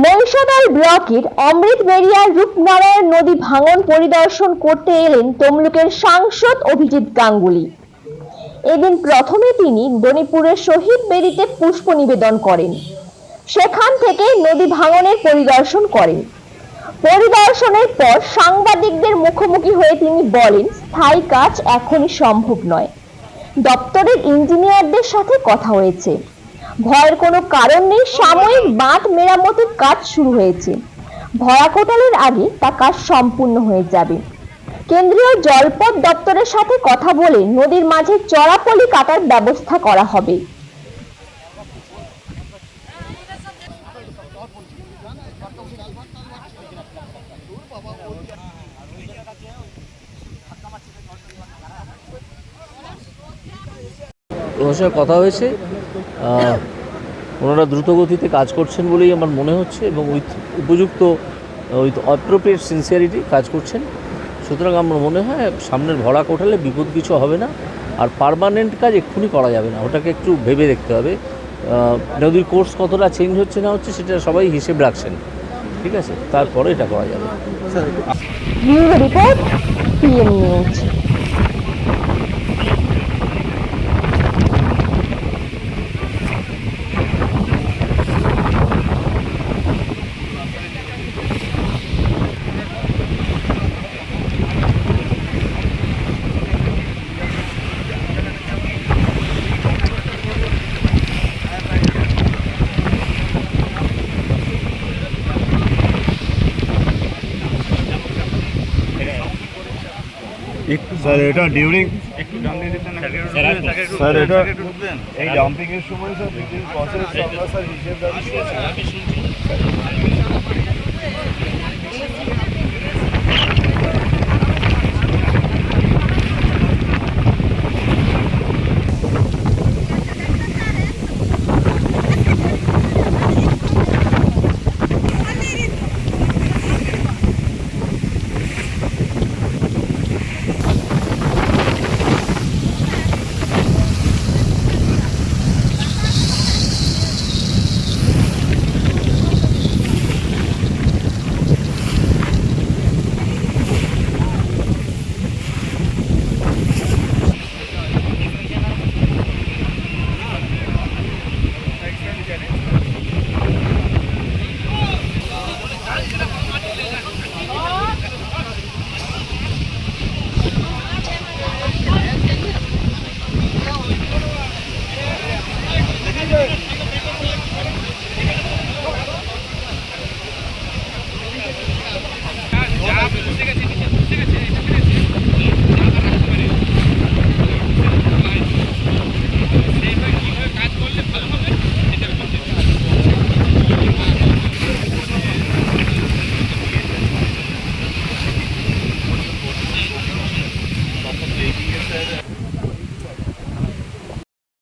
মহিষাদল ব্লকের অমৃতবেড়িয়ার রূপনারায়ণ নদী ভাঙন পরিদর্শন করতে এলেন তমলুকের সাংসদ অভিজিৎ গাঙ্গুলি। এদিন প্রথমে তিনি দনিপুরের শহীদ বেদিতে পুষ্প নিবেদন করেন, সেখান থেকে নদী ভাঙনের পরিদর্শন করেন। পরিদর্শনের পর সাংবাদিকদের মুখোমুখি হয়ে তিনি বলেন, স্থায়ী কাজ এখনই সম্ভব নয়। দপ্তরের ইঞ্জিনিয়ারদের সাথে কথা হয়েছে, ভয়ের কোনো কারণ নেই। সাময়িক বাঁধ মেরামতের কাজ শুরু হয়েছে, ভরা কোটালের আগে তা কাজ সম্পূর্ণ হয়ে যাবে। কেন্দ্রীয় জলপথ দপ্তরের সাথে কথা বলে নদীর মাঝে চড়াপলি কাটার ব্যবস্থা করা হবে। ওনার সঙ্গে কথা হয়েছে, ওনারা দ্রুতগতিতে কাজ করছেন বলেই আমার মনে হচ্ছে এবং উপযুক্ত অ্যাপ্রোপ্রিয়েট সিনসিয়ারিটি কাজ করছেন। সুতরাং আমার মনে হয় সামনের ভরা কোটালে বিপদ কিছু হবে না। আর পার্মানেন্ট কাজ এক্ষুনি করা যাবে না, ওটাকে একটু ভেবে দেখতে হবে। নদীর কোর্স কতটা চেঞ্জ হচ্ছে না হচ্ছে সেটা সবাই হিসেব রাখছেন, ঠিক আছে, তারপরে এটা করা যাবে। Report PM news. স্যার এটা ডিউরিং স্যার এটা এই ডাম্পিং এর সময় স্যার বিভিন্ন প্রসেস আমরা স্যার হিসেব রাখছি।